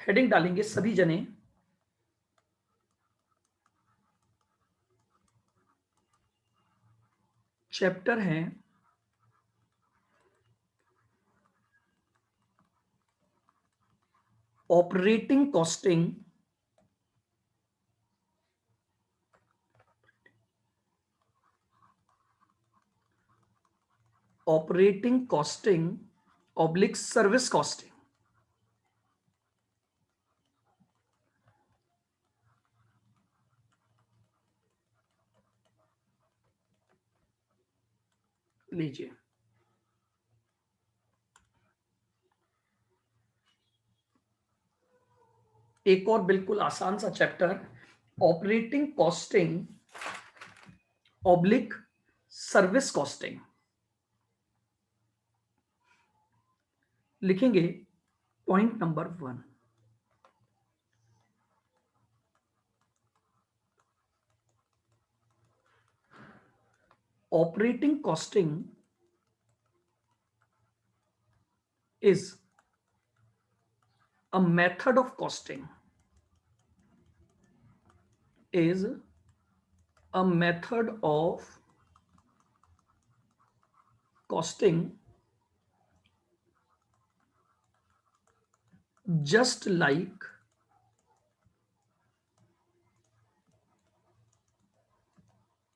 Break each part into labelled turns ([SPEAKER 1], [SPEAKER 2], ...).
[SPEAKER 1] Heading डालेंगे सभी जने। चैप्टर है operating costing, operating costing oblique service costing. लीजिए, एक और बिल्कुल आसान सा chapter, operating costing oblique service costing. लिखेंगे point number 1, operating costing is a method of costing, is a method of costing just like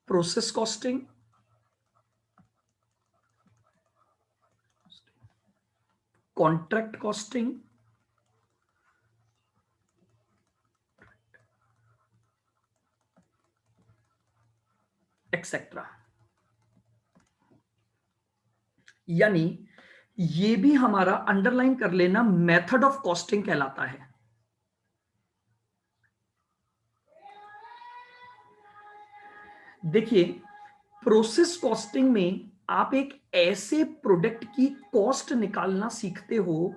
[SPEAKER 1] process costing, contract costing, etcetera. यानी ये भी हमारा अंडरलाइन कर लेना मेथड ऑफ कॉस्टिंग कहलाता है। देखिए, प्रोसेस कॉस्टिंग में आप एक ऐसे प्रोडक्ट की कॉस्ट निकालना सीखते हो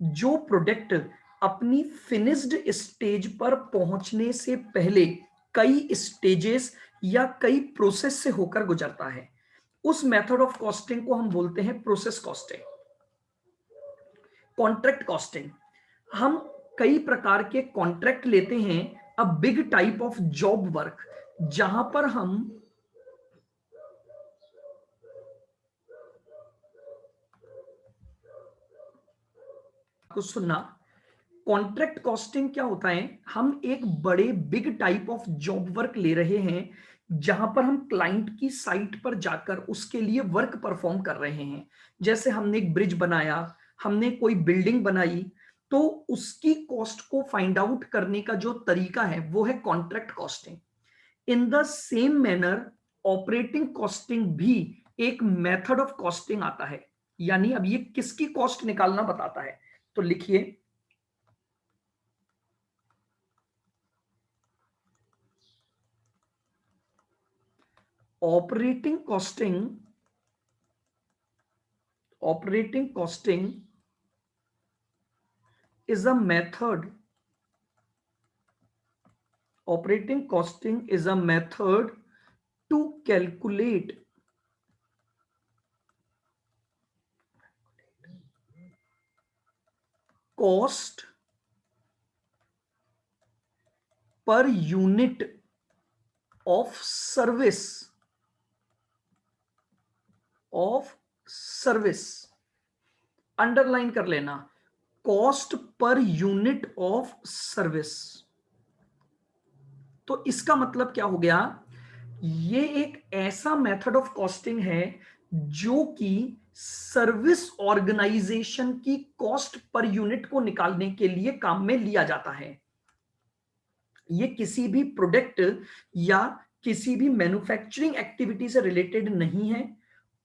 [SPEAKER 1] जो प्रोडक्ट अपनी फिनिश्ड स्टेज पर पहुंचने से पहले कई स्टेजेस या कई प्रोसेस से होकर गुजरता है। उस मेथड ऑफ कॉस्टिंग को हम बोलते हैं प्रोसेस कॉस्टिंग। कॉन्ट्रैक्ट कॉस्टिंग, हम कई प्रकार के कॉन्ट्रैक्ट लेते हैं, a big type of job work, जहां पर हम को सुनना, कॉन्ट्रैक्ट कॉस्टिंग क्या होता है, हम एक बड़े big type of job work ले रहे हैं जहां पर हम क्लाइंट की साइट पर जाकर उसके लिए वर्क परफॉर्म कर रहे हैं। जैसे हमने एक ब्रिज बनाया, हमने कोई बिल्डिंग बनाई, तो उसकी कॉस्ट को फाइंड आउट करने का जो तरीका है वो है contract costing. In the same manner operating costing भी एक मेथड ऑफ कॉस्टिंग आता है। यानी अब ये किसकी कॉस्ट निकालना बताता है, तो लिखिए, operating costing, operating costing is a method, operating costing is a method to calculate cost per unit of service, of service। Underline कर लेना, कॉस्ट पर यूनिट ऑफ सर्विस। तो इसका मतलब क्या हो गया, ये एक ऐसा मेथड ऑफ कॉस्टिंग है जो कि सर्विस ऑर्गेनाइजेशन की कॉस्ट पर यूनिट को निकालने के लिए काम में लिया जाता है। ये किसी भी प्रोडक्ट या किसी भी मैन्युफैक्चरिंग एक्टिविटी से रिलेटेड नहीं है।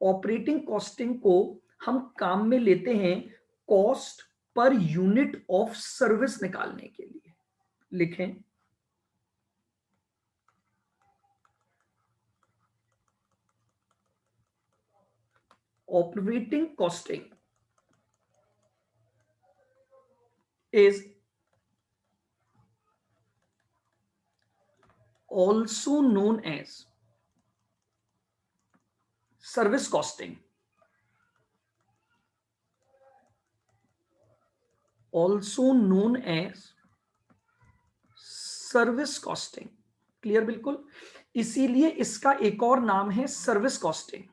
[SPEAKER 1] ऑपरेटिंग कॉस्टिंग को हम काम में लेते हैं कॉस्ट पर यूनिट ऑफ सर्विस निकालने के लिए। लिखें, operating costing is also known as service costing। Also known as service costing. Clear? बिल्कुल। इसीलिए इसका एक और नाम है सर्विस कॉस्टिंग।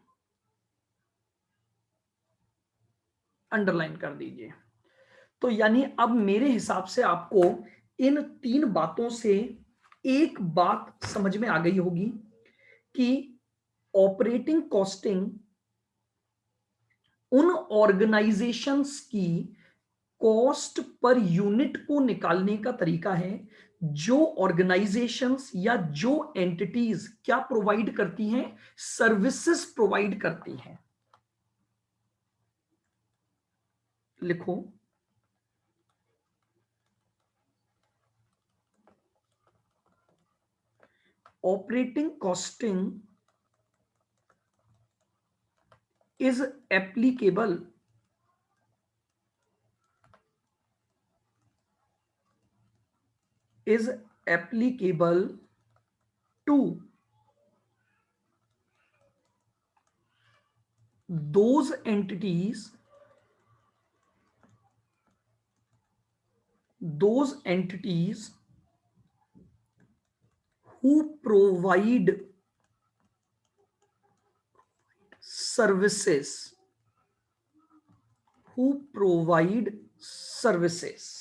[SPEAKER 1] अंडरलाइन कर दीजिए। तो यानी अब मेरे हिसाब से आपको इन तीन बातों से एक बात समझ में आ गई होगी कि ऑपरेटिंग कॉस्टिंग उन ऑर्गेनाइजेशंस की कॉस्ट पर यूनिट को निकालने का तरीका है जो ऑर्गेनाइजेशंस या जो एंटिटीज क्या प्रोवाइड करती हैं, सर्विसेज प्रोवाइड करती हैं। लिखो, operating costing is applicable to those entities who provide services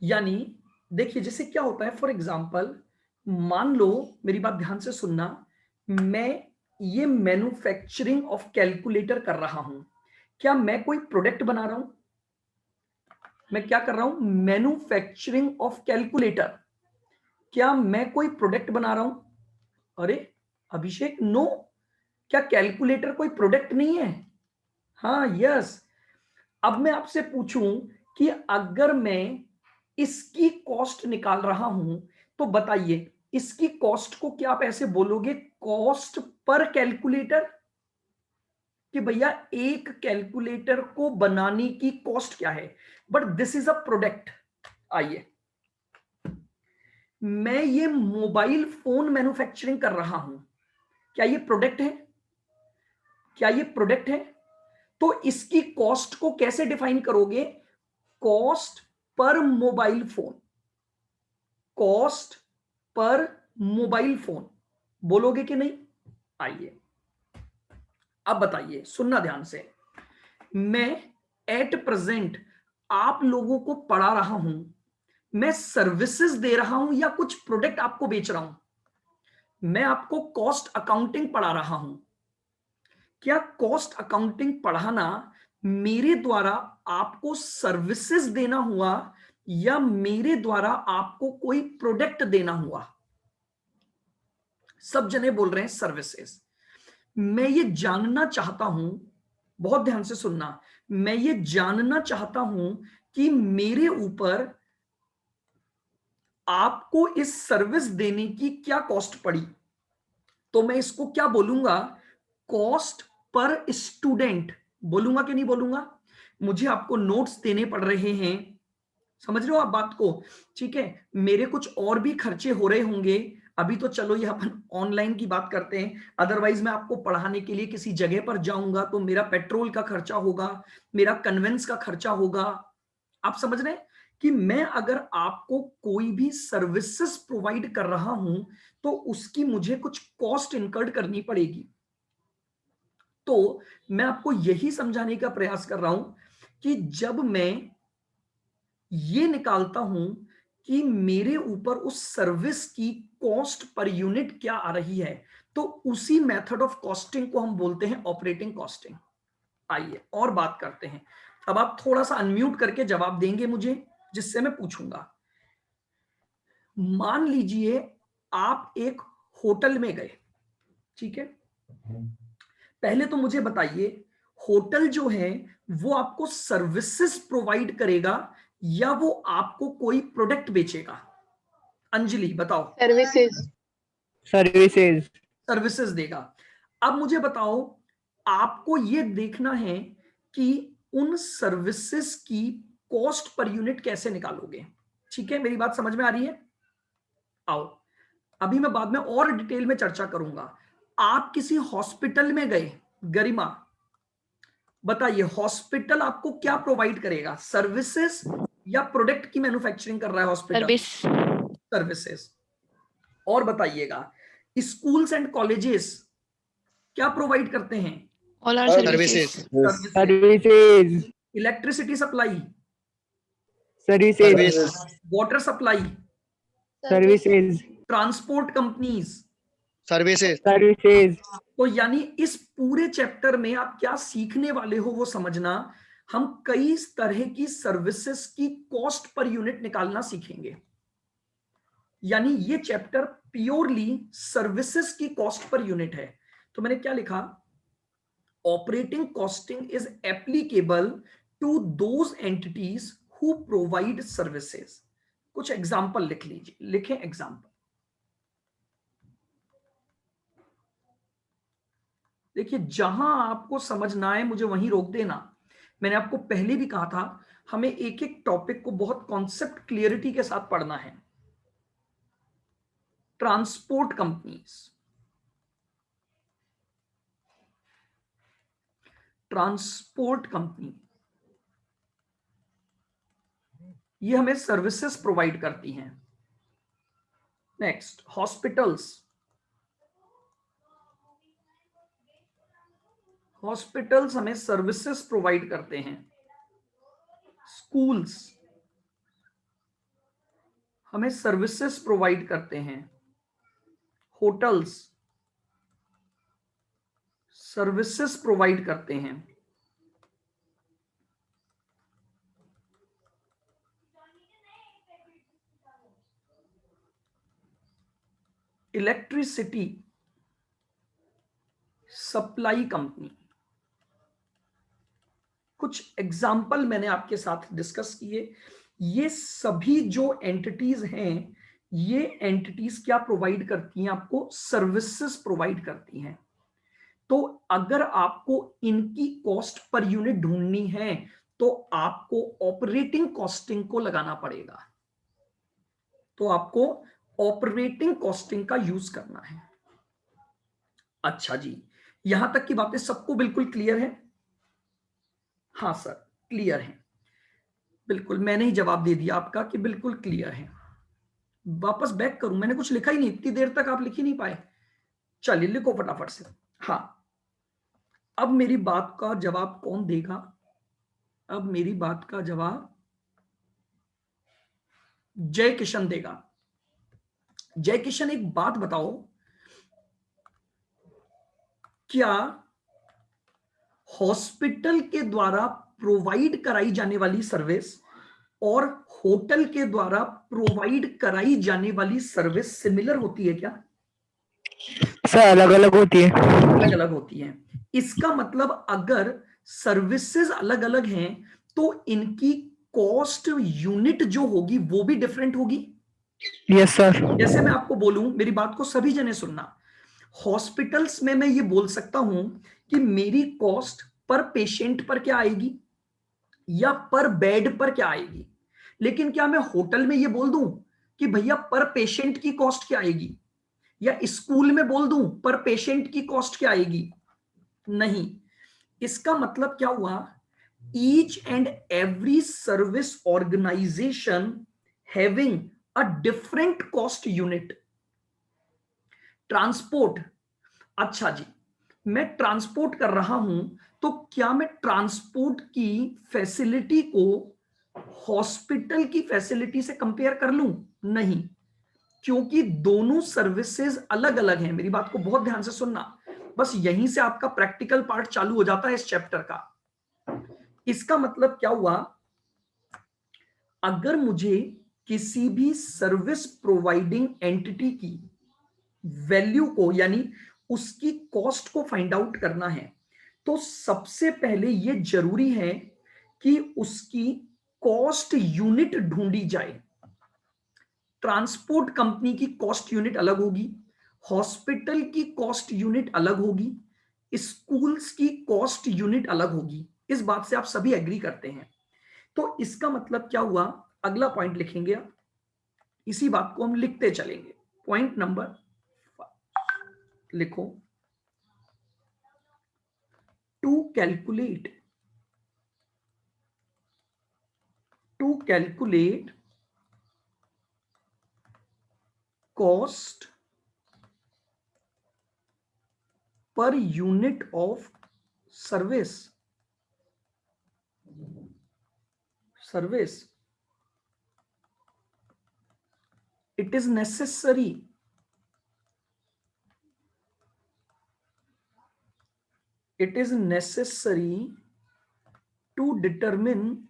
[SPEAKER 1] यानी देखिए जैसे क्या होता है, फॉर एग्जाम्पल मान लो, मेरी बात ध्यान से सुनना, मैं ये मैन्युफैक्चरिंग ऑफ कैलकुलेटर कर रहा हूं। क्या मैं कोई प्रोडक्ट बना रहा हूं? मैं क्या कर रहा हूं? Manufacturing of calculator. क्या मैं कोई प्रोडक्ट बना रहा हूं? अरे अभिषेक, नो। क्या कैलकुलेटर कोई प्रोडक्ट नहीं है? हाँ, यस। अब मैं आपसे पूछूं कि अगर मैं इसकी कॉस्ट निकाल रहा हूं तो बताइए इसकी कॉस्ट को क्या आप ऐसे बोलोगे, कॉस्ट पर कैलकुलेटर, कि भैया एक कैलकुलेटर को बनाने की कॉस्ट क्या है? But this is a product. आइए, मैं ये मोबाइल फोन मैन्युफैक्चरिंग कर रहा हूं, क्या ये प्रोडक्ट है? क्या ये प्रोडक्ट है? तो इसकी कॉस्ट को कैसे डिफाइन करोगे? Cost per mobile phone, cost per mobile phone बोलोगे कि नहीं? आइए अब बताइए, सुनना ध्यान से। मैं एट प्रेजेंट आप लोगों को पढ़ा रहा हूं, मैं सर्विसेज दे रहा हूं या कुछ प्रोडक्ट आपको बेच रहा हूं? मैं आपको कॉस्ट अकाउंटिंग पढ़ा रहा हूं। क्या कॉस्ट अकाउंटिंग पढ़ाना मेरे द्वारा आपको सर्विसेज देना हुआ या मेरे द्वारा आपको कोई प्रोडक्ट देना हुआ? सब जने बोल रहे हैं सर्विसेज। मैं ये जानना चाहता हूं, बहुत ध्यान से सुनना, मैं ये जानना चाहता हूं कि मेरे ऊपर आपको इस सर्विस देने की क्या कॉस्ट पड़ी। तो मैं इसको क्या बोलूंगा? कॉस्ट पर स्टूडेंट बोलूंगा कि नहीं बोलूंगा? मुझे आपको नोट्स देने पड़ रहे हैं, समझ रहे हो आप बात को? ठीक है, मेरे कुछ और भी खर्चे हो रहे होंगे। अभी तो चलो ये अपन ऑनलाइन की बात करते हैं, अदरवाइज मैं आपको पढ़ाने के लिए किसी जगह पर जाऊंगा तो मेरा पेट्रोल का खर्चा होगा, मेरा कन्वेंस का खर्चा होगा। आप समझ रहे हैं कि मैं अगर आपको कोई भी सर्विसेज प्रोवाइड कर रहा हूं तो उसकी मुझे कुछ कॉस्ट इनकर्ड करनी पड़ेगी। तो मैं आपको यही समझाने का प्रयास कर रहा हूं कि जब मैं ये निकालता हूं कि मेरे ऊपर उस सर्विस की कॉस्ट पर यूनिट क्या आ रही है, तो उसी मेथड ऑफ कॉस्टिंग को हम बोलते हैं ऑपरेटिंग कॉस्टिंग। आइए और बात करते हैं। अब आप थोड़ा सा अनम्यूट करके जवाब देंगे मुझे, जिससे मैं पूछूंगा। मान लीजिए आप एक होटल में गए, ठीक है? पहले तो मुझे बताइए, होटल जो है वो आपको सर्विसेज प्रोवाइड करेगा या वो आपको कोई प्रोडक्ट बेचेगा? अंजलि बताओ।
[SPEAKER 2] सर्विसेज।
[SPEAKER 3] सर्विसेज।
[SPEAKER 1] सर्विसेज देगा। अब मुझे बताओ, आपको ये देखना है कि उन सर्विसेज की कॉस्ट पर यूनिट कैसे निकालोगे। ठीक है, मेरी बात समझ में आ रही है? आओ, अभी मैं बाद में और डिटेल में चर्चा करूंगा। आप किसी हॉस्पिटल में गए, गरिमा, बताइए हॉस्पिटल आपको क्या प्रोवाइड करेगा, सर्विसेज या प्रोडक्ट की मैन्युफैक्चरिंग कर रहा है हॉस्पिटल?
[SPEAKER 2] सर्विस।
[SPEAKER 1] सर्विसेज। और बताइएगा स्कूल्स एंड कॉलेजेस क्या प्रोवाइड करते हैं?
[SPEAKER 2] All are services.
[SPEAKER 1] Services.
[SPEAKER 3] Services.
[SPEAKER 1] Electricity supply,
[SPEAKER 3] services.
[SPEAKER 1] Water supply,
[SPEAKER 3] services.
[SPEAKER 1] Transport companies,
[SPEAKER 4] services.
[SPEAKER 3] Services.
[SPEAKER 1] तो यानी इस पूरे चैप्टर में आप क्या सीखने वाले हो वो समझना। हम कई तरह की सर्विसेज की कॉस्ट पर यूनिट निकालना सीखेंगे, यानी ये चैप्टर प्योरली सर्विसेज की कॉस्ट पर यूनिट है। तो मैंने क्या लिखा, operating costing is applicable to those entities who provide services. कुछ एग्जाम्पल लिख लीजिए, लिखें एग्जाम्पल। देखिए जहां आपको समझना है मुझे वहीं रोक देना। मैंने आपको पहले भी कहा था हमें एक एक टॉपिक को बहुत कॉन्सेप्ट क्लियरिटी के साथ पढ़ना है। ट्रांसपोर्ट कंपनीज, ट्रांसपोर्ट कंपनी ये हमें सर्विसेज प्रोवाइड करती हैं। नेक्स्ट हॉस्पिटल्स, हॉस्पिटल्स हमें सर्विसेज प्रोवाइड करते हैं। स्कूल्स हमें सर्विसेज प्रोवाइड करते हैं। होटल्स सर्विसेज प्रोवाइड करते हैं। Electricity supply company. कुछ एग्जाम्पल मैंने आपके साथ डिस्कस किए। ये सभी जो एंटिटीज हैं ये एंटिटीज क्या प्रोवाइड करती हैं आपको, सर्विसेज प्रोवाइड करती हैं। तो अगर आपको इनकी कॉस्ट पर यूनिट ढूंढनी है तो आपको ऑपरेटिंग कॉस्टिंग को लगाना पड़ेगा, तो आपको ऑपरेटिंग कॉस्टिंग का यूज करना है। अच्छा जी, यहां तक की बातें सबको बिल्कुल क्लियर है? हाँ सर क्लियर है, बिल्कुल मैंने ही जवाब दे दिया आपका कि बिल्कुल क्लियर है। वापस बैक करूं, मैंने कुछ लिखा ही नहीं, इतनी देर तक आप लिख ही नहीं पाए। चलिए लिखो फटाफट से। हाँ अब मेरी बात का जवाब कौन देगा, अब मेरी बात का जवाब जय किशन देगा। जय किशन एक बात बताओ, क्या हॉस्पिटल के द्वारा प्रोवाइड कराई जाने वाली सर्विस और होटल के द्वारा प्रोवाइड कराई जाने वाली सर्विस सिमिलर होती है क्या?
[SPEAKER 3] सर अलग अलग होती है।
[SPEAKER 1] अलग अलग होती है। इसका मतलब अगर सर्विसेज अलग अलग हैं तो इनकी कॉस्ट यूनिट जो होगी वो भी डिफरेंट होगी।
[SPEAKER 3] Yes sir.
[SPEAKER 1] जैसे मैं आपको बोलूं, मेरी बात को सभी जने सुनना, हॉस्पिटल्स में मैं ये बोल सकता हूं कि मेरी कॉस्ट पर पेशेंट पर क्या आएगी या पर बेड पर क्या आएगी, लेकिन क्या मैं होटल में ये बोल दूं कि भैया पर पेशेंट की कॉस्ट क्या आएगी, या स्कूल में बोल दूं पर पेशेंट की कॉस्ट क्या आएगी? नहीं। इसका मतलब क्या हुआ, each and every service organisation having a different cost unit. Transport, अच्छा जी मैं ट्रांसपोर्ट कर रहा हूं तो क्या मैं ट्रांसपोर्ट की फैसिलिटी को हॉस्पिटल की फैसिलिटी से कंपेयर कर लूं? नहीं, क्योंकि दोनों सर्विसेज अलग अलग हैं। मेरी बात को बहुत ध्यान से सुनना, बस यहीं से आपका प्रैक्टिकल पार्ट चालू हो जाता है इस चैप्टर का। इसका मतलब क्या हुआ, अगर मुझे किसी भी सर्विस प्रोवाइडिंग एंटिटी की वैल्यू को यानी उसकी कॉस्ट को फाइंड आउट करना है तो सबसे पहले यह जरूरी है कि उसकी कॉस्ट यूनिट ढूंढी जाए। ट्रांसपोर्ट कंपनी की कॉस्ट यूनिट अलग होगी, हॉस्पिटल की कॉस्ट यूनिट अलग होगी, स्कूल्स की कॉस्ट यूनिट अलग होगी। इस बात से आप सभी एग्री करते हैं। तो इसका मतलब क्या हुआ, अगला पॉइंट लिखेंगे आप, इसी बात को हम लिखते चलेंगे। पॉइंट नंबर लिखो, to calculate to calculate cost per unit of service. It is necessary to determine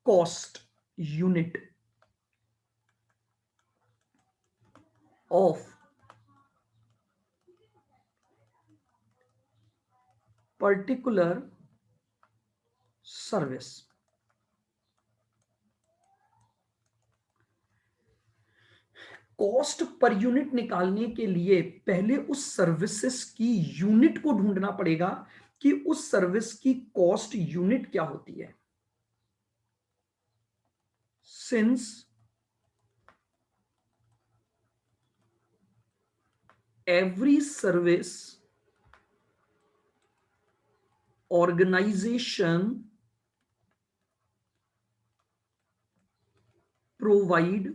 [SPEAKER 1] cost unit of particular service. Cost पर यूनिट निकालने के लिए पहले उस सर्विसेज की यूनिट को ढूंढना पड़ेगा कि उस सर्विस की कॉस्ट यूनिट क्या होती है. Since every service organization provide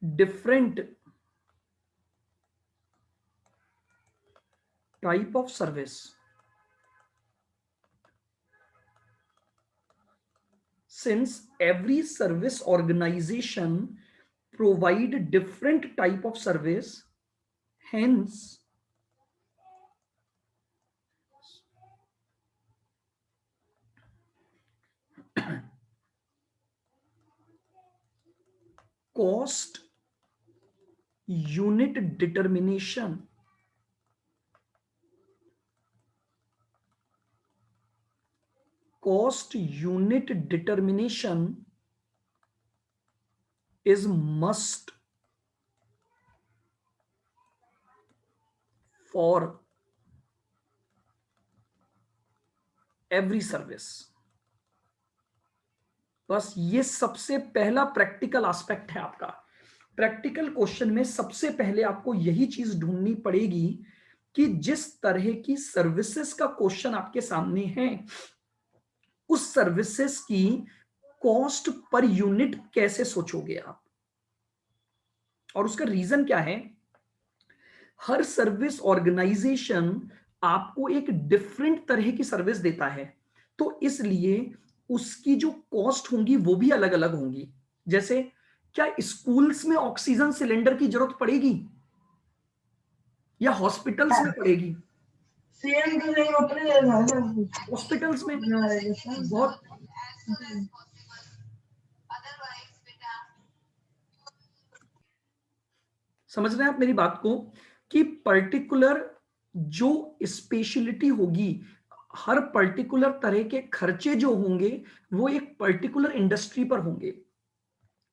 [SPEAKER 1] different type of service. Since every service organization provide different type of service, hence cost unit determination is must for every service. बस ये सबसे पहला प्रैक्टिकल एस्पेक्ट है आपका. Practical question में सबसे पहले आपको यही चीज ढूंढनी पड़ेगी कि जिस तरह की सर्विसेज का क्वेश्चन आपके सामने है उस सर्विसेज की कॉस्ट पर यूनिट कैसे सोचोगे आप. और उसका रीजन क्या है, हर सर्विस ऑर्गेनाइजेशन आपको एक डिफरेंट तरह की सर्विस देता है, तो इसलिए उसकी जो कॉस्ट होंगी वो भी अलग अलग होंगी. जैसे क्या स्कूल्स में ऑक्सीजन सिलेंडर की जरूरत पड़ेगी या हॉस्पिटल्स में पड़ेगी? हॉस्पिटल्स में बहुत. समझ रहे हैं आप मेरी बात को कि पर्टिकुलर जो स्पेशलिटी होगी, हर पर्टिकुलर तरह के खर्चे जो होंगे वो एक पर्टिकुलर इंडस्ट्री पर होंगे.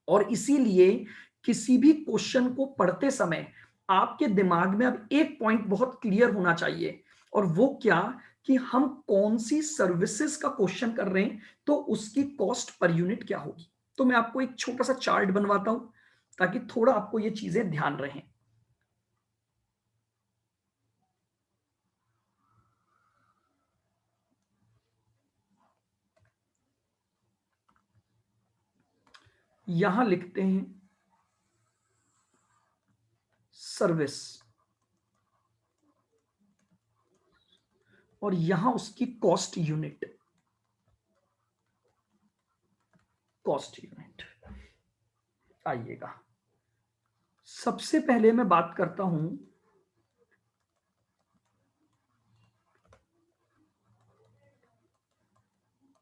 [SPEAKER 1] और इसीलिए किसी भी क्वेश्चन को पढ़ते समय आपके दिमाग में अब एक पॉइंट बहुत क्लियर होना चाहिए, और वो क्या कि हम कौन सी सर्विसेज का क्वेश्चन कर रहे हैं तो उसकी कॉस्ट पर यूनिट क्या होगी. तो मैं आपको एक छोटा सा चार्ट बनवाता हूं ताकि थोड़ा आपको ये चीजें ध्यान रहें. यहां लिखते हैं सर्विस और यहां उसकी कॉस्ट यूनिट. आइएगा, सबसे पहले मैं बात करता हूं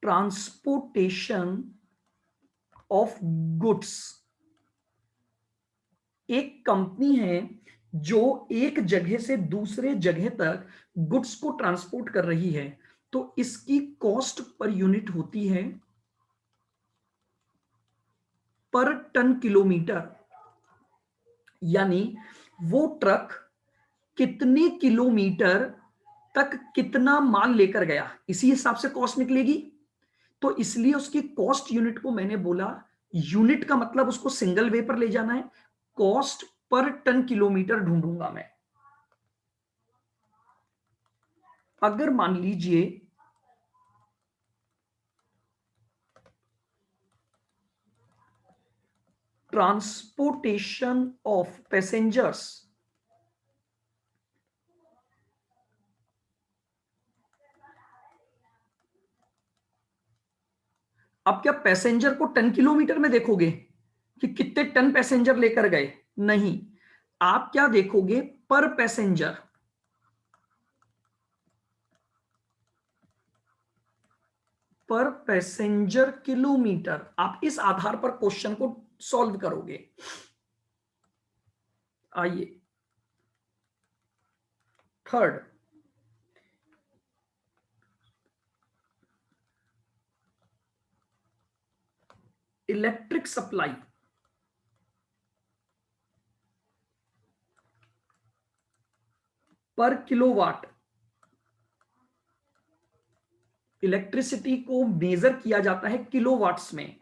[SPEAKER 1] ट्रांसपोर्टेशन ऑफ गुड्स. एक कंपनी है जो एक जगह से दूसरे जगह तक गुड्स को ट्रांसपोर्ट कर रही है, तो इसकी कॉस्ट पर यूनिट होती है पर टन किलोमीटर. यानी वो ट्रक कितने किलोमीटर तक कितना माल लेकर गया, इसी हिसाब से कॉस्ट निकलेगी. तो इसलिए उसकी कॉस्ट यूनिट को मैंने बोला यूनिट का मतलब उसको सिंगल वे पर ले जाना है, कॉस्ट पर टन किलोमीटर ढूंढूंगा मैं। अगर मान लीजिए ट्रांसपोर्टेशन ऑफ पैसेंजर्स, अब क्या पैसेंजर को टन किलोमीटर में देखोगे कि कितने टन पैसेंजर लेकर गए? नहीं, आप क्या देखोगे? पर पैसेंजर। पर पैसेंजर किलोमीटर। आप इस आधार पर क्वेश्चन को सॉल्व करोगे। आइए, थर्ड, इलेक्ट्रिक सप्लाई पर किलोवाट। इलेक्ट्रिसिटी को मेजर किया जाता है किलोवाट्स में,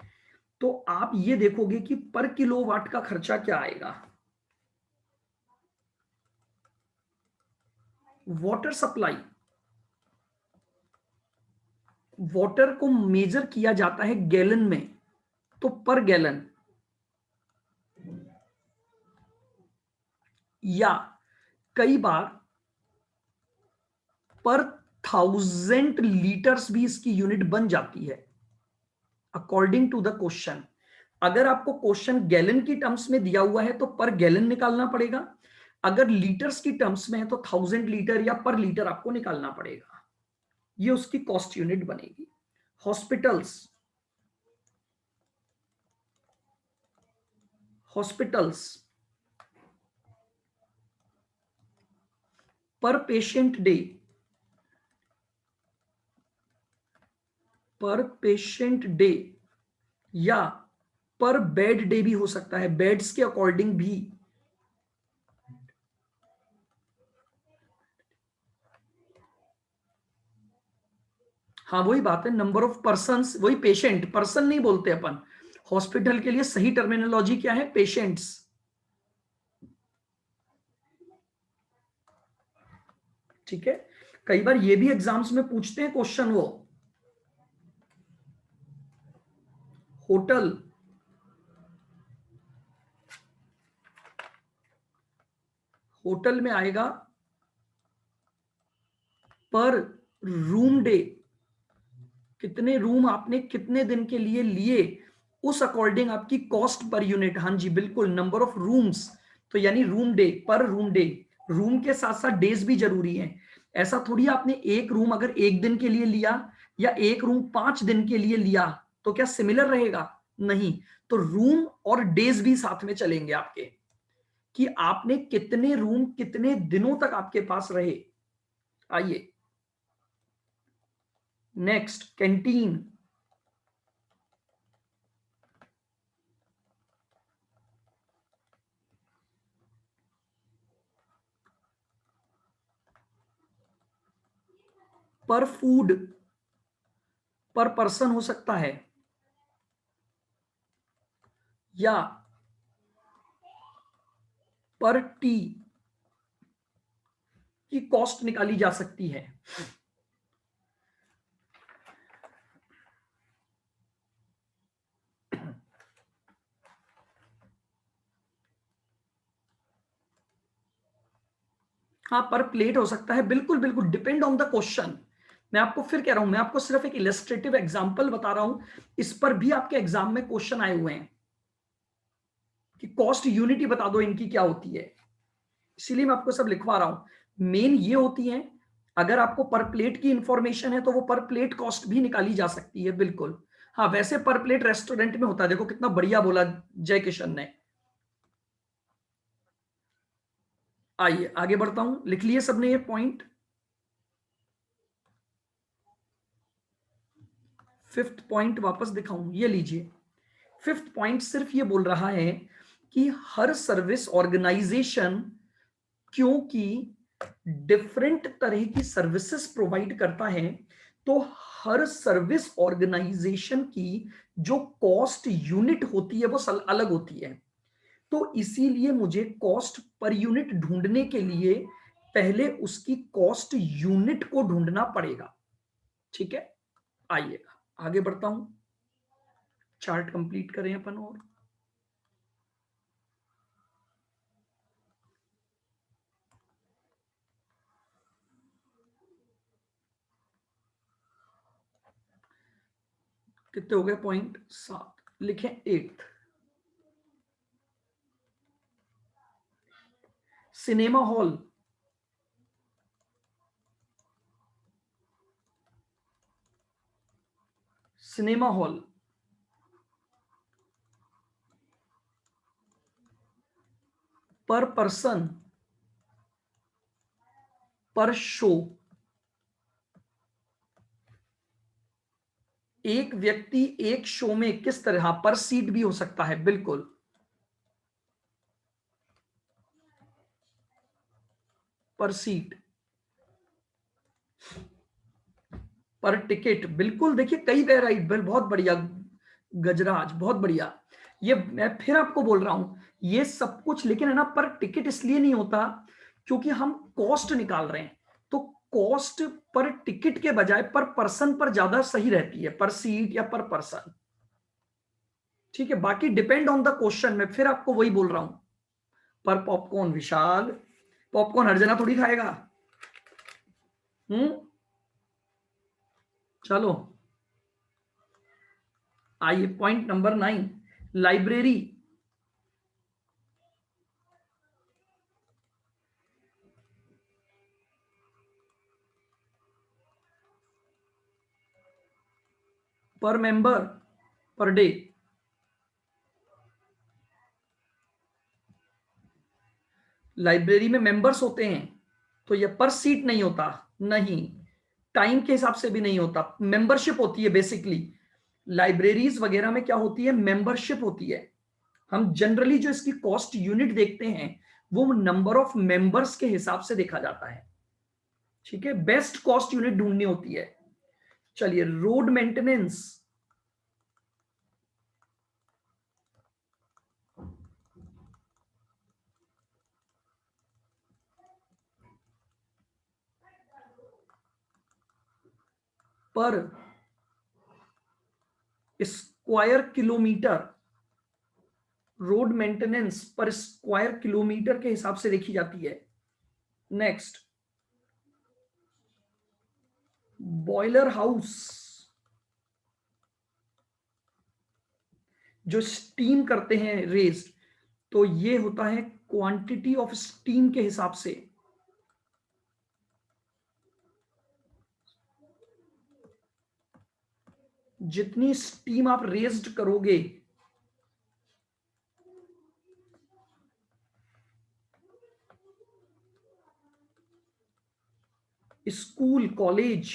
[SPEAKER 1] तो आप ये देखोगे कि पर किलोवाट का खर्चा क्या आएगा। वाटर सप्लाई, वाटर को मेजर किया जाता है गैलन में, तो पर गैलन, या कई बार पर 1000 लीटर्स भी इसकी यूनिट बन जाती है अकॉर्डिंग टू द क्वेश्चन। अगर आपको क्वेश्चन गैलन की टर्म्स में दिया हुआ है तो पर गैलन निकालना पड़ेगा, अगर लीटर्स की टर्म्स में है तो 1000 लीटर या पर लीटर आपको निकालना पड़ेगा। ये उसकी कॉस्ट यूनिट बनेगी। हॉस्पिटल्स, हॉस्पिटल्स पर पेशेंट डे, पर पेशेंट डे या पर बेड डे भी हो सकता है, बेड्स के अकॉर्डिंग भी। हाँ वही बात है, नंबर ऑफ पर्सन्स, वही पेशेंट, पर्सन नहीं बोलते अपन। हॉस्पिटल के लिए सही टर्मिनोलॉजी क्या है? पेशेंट्स। ठीक है, कई बार ये भी एग्जाम्स में पूछते हैं क्वेश्चन, वो होटल, होटल में आएगा पर रूम डे, कितने रूम आपने कितने दिन के लिए लिए, उस अकॉर्डिंग आपकी कॉस्ट पर यूनिट। हाँ जी बिल्कुल, नंबर ऑफ रूम्स, तो यानी रूम डे, पर रूम डे। रूम के साथ साथ डेज भी जरूरी है। ऐसा थोड़ी आपने एक रूम अगर एक दिन के लिए लिया या एक रूम 5 दिन के लिए लिया तो क्या सिमिलर रहेगा? नहीं, तो रूम और डेज भी साथ में चलेंगे आपके, कि आपने कितने रूम कितने दिनों तक आपके पास रहे। आइए नेक्स्ट, कैंटीन, पर फूड, पर पर्सन हो सकता है, या पर टी की कॉस्ट निकाली जा सकती है। हाँ पर प्लेट हो सकता है, बिल्कुल बिल्कुल, डिपेंड ऑन द क्वेश्चन। मैं आपको फिर कह रहा हूं, मैं आपको सिर्फ एक इलस्ट्रेटिव एग्जांपल बता रहा हूं, इस पर भी आपके एग्जाम में क्वेश्चन आए हुए हैं कि कॉस्ट यूनिटी बता दो इनकी क्या होती है, इसीलिए मैं आपको सब लिखवा रहा हूं। मेन ये होती है, अगर आपको पर प्लेट की इंफॉर्मेशन है तो वो पर प्लेट कॉस्ट भी निकाली जा सकती है, बिल्कुल। हाँ वैसे पर प्लेट रेस्टोरेंट में होता है, देखो कितना बढ़िया बोला जय किशन ने। आइए आगे बढ़ता हूं, लिख लिए सबने ये पॉइंट। फिफ्थ पॉइंट वापस दिखाऊं, ये लीजिए। फिफ्थ पॉइंट सिर्फ ये बोल रहा है कि हर सर्विस ऑर्गेनाइजेशन क्योंकि डिफरेंट तरह की सर्विसेज प्रोवाइड करता है, तो हर सर्विस ऑर्गेनाइजेशन की जो कॉस्ट यूनिट होती है वो अलग होती है। तो इसीलिए मुझे कॉस्ट पर यूनिट ढूंढने के लिए पहले उसकी कॉस्ट यूनिट को ढूंढना पड़ेगा। ठीक है, आइएगा आगे बढ़ता हूं, चार्ट कंप्लीट करें अपन। और कितने हो गए पॉइंट? 7। लिखें 8। सिनेमा हॉल, सिनेमा हॉल पर पर्सन पर शो, एक व्यक्ति एक शो में किस तरह, पर सीट भी हो सकता है, बिल्कुल पर सीट, पर टिकट, बिल्कुल। देखिए कई वेराइट, बहुत बढ़िया गजराज, बहुत बढ़िया। ये मैं फिर आपको बोल रहा हूं ये सब कुछ, लेकिन है ना, पर टिकट इसलिए नहीं होता क्योंकि हम कॉस्ट निकाल रहे हैं। तो कॉस्ट पर टिकट के बजाय पर पर्सन पर ज्यादा सही रहती है, पर सीट या पर पर्सन। ठीक है, बाकी डिपेंड ऑन द क्वेश्चन। मैं फिर आपको वही बोल रहा हूं। पर पॉपकॉर्न, विशाल पॉपकॉर्न हर जना थोड़ी खाएगा। चलो आइए पॉइंट नंबर 9, लाइब्रेरी। पर मेंबर पर डे, लाइब्रेरी में मेंबर्स होते हैं तो ये पर सीट नहीं होता, नहीं, टाइम के हिसाब से भी नहीं होता, मेंबरशिप होती है बेसिकली। लाइब्रेरीज वगैरह में क्या होती है, मेंबरशिप होती है। हम जनरली जो इसकी कॉस्ट यूनिट देखते हैं वो नंबर ऑफ मेंबर्स के हिसाब से देखा जाता है। ठीक है, बेस्ट कॉस्ट यूनिट ढूंढनी होती है। चलिए, रोड मेंटेनेंस, पर स्क्वायर किलोमीटर, रोड मेंटेनेंस पर स्क्वायर किलोमीटर के हिसाब से देखी जाती है। नेक्स्ट, बॉयलर हाउस, जो स्टीम करते हैं रेज, तो ये होता है क्वांटिटी ऑफ स्टीम के हिसाब से। जितनी स्टीम आप रेज्ड करोगे, स्कूल कॉलेज,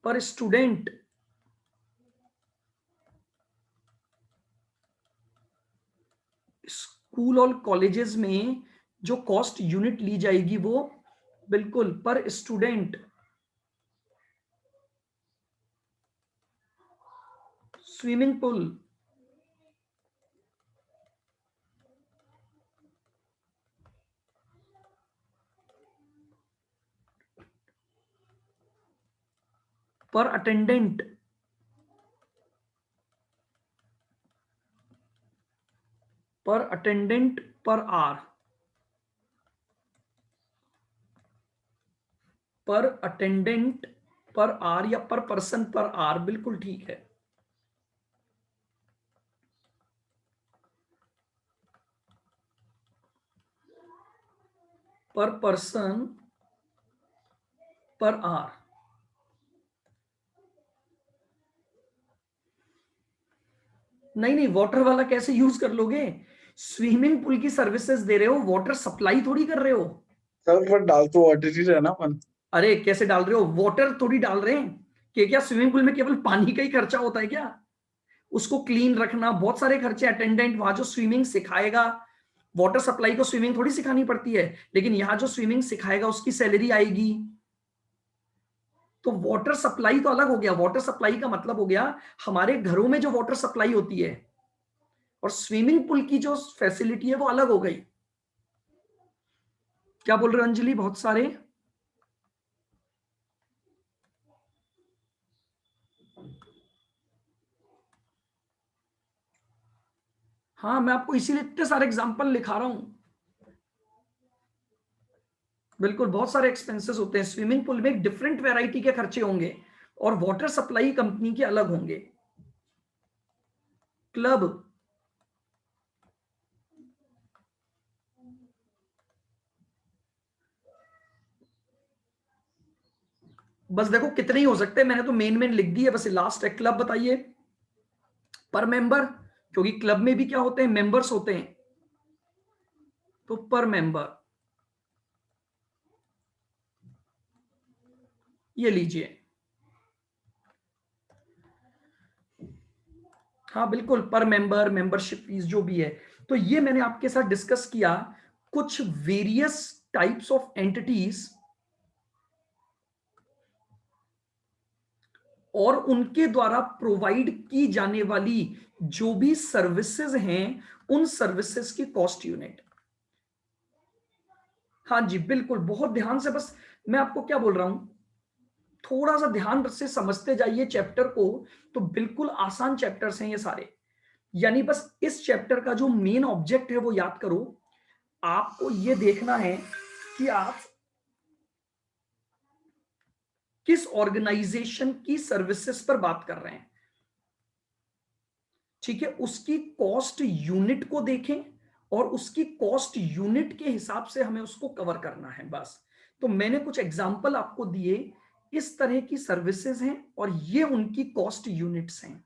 [SPEAKER 1] पर स्टूडेंट, स्कूल और कॉलेजेस में जो कॉस्ट यूनिट ली जाएगी वो बिल्कुल पर स्टूडेंट। स्विमिंग पूल, पर अटेंडेंट, पर अटेंडेंट पर आर, पर अटेंडेंट पर आर या पर पर्सन पर आर, बिल्कुल ठीक है। पर पर्सन पर आर। नहीं नहीं, वाटर वाला कैसे यूज कर लोगे? स्विमिंग पूल की सर्विसेज दे रहे हो, वाटर सप्लाई थोड़ी कर रहे हो।
[SPEAKER 2] सर पर डाल तो वाटर ही रहना अपन।
[SPEAKER 1] अरे कैसे डाल रहे हो, वाटर थोड़ी डाल रहे हैं। कि क्या स्विमिंग पूल में केवल पानी का ही खर्चा होता है क्या? उसको क्लीन रखना, बहुत सारे खर्चे, अटेंडेंट वहां जो स्विमिंग सिखाएगा वाटर सप्लाई को स्विमिंग थोड़ी सिखानी पड़ती है, लेकिन यहां जो स्विमिंग सिखाएगा उसकी सैलरी आएगी। तो वाटर सप्लाई तो अलग हो गया। वाटर सप्लाई का मतलब हो गया हमारे घरों में जो वाटर सप्लाई होती है, और स्विमिंग पूल की जो फैसिलिटी है वो अलग हो गई। क्या बोल रहे हो अंजलि? बहुत सारे। हाँ, मैं आपको इसीलिए इतने सारे एग्जांपल लिखा रहा हूं। बिल्कुल, बहुत सारे एक्सपेंसेस होते हैं। स्विमिंग पूल में एक डिफरेंट वैरायटी के खर्चे होंगे, और वाटर सप्लाई कंपनी के अलग होंगे। क्लब, बस देखो कितने ही हो सकते हैं, मैंने तो मेन मेन लिख दी है, बस लास्ट है क्लब। बताइए पर मेंबर, क्योंकि क्लब में भी क्या होते हैं, मेंबर्स होते हैं, तो पर मेंबर ये लीजिए। हाँ बिल्कुल, पर मेंबर, मेंबरशिप फीस जो भी है। तो ये मैंने आपके साथ डिस्कस किया कुछ वेरियस टाइप्स ऑफ एंटिटीज और उनके द्वारा प्रोवाइड की जाने वाली जो भी सर्विसेज हैं, उन सर्विसेज की कॉस्ट यूनिट। हाँ जी बिल्कुल, बहुत ध्यान से, बस मैं आपको क्या बोल रहा हूं, थोड़ा सा ध्यान से समझते जाइए चैप्टर को। तो बिल्कुल आसान चैप्टर्स हैं ये सारे। यानी बस इस चैप्टर का जो मेन ऑब्जेक्ट है वो याद करो। आपको ये देखना है कि आप किस ऑर्गेनाइजेशन की सर्विसेज पर बात कर रहे हैं। ठीक है, उसकी कॉस्ट यूनिट को देखें, और उसकी कॉस्ट यूनिट के हिसाब से हमें उसको कवर करना है बस। तो मैंने कुछ एग्जांपल आपको दिए, इस तरह की सर्विसेज हैं और ये उनकी कॉस्ट यूनिट्स हैं।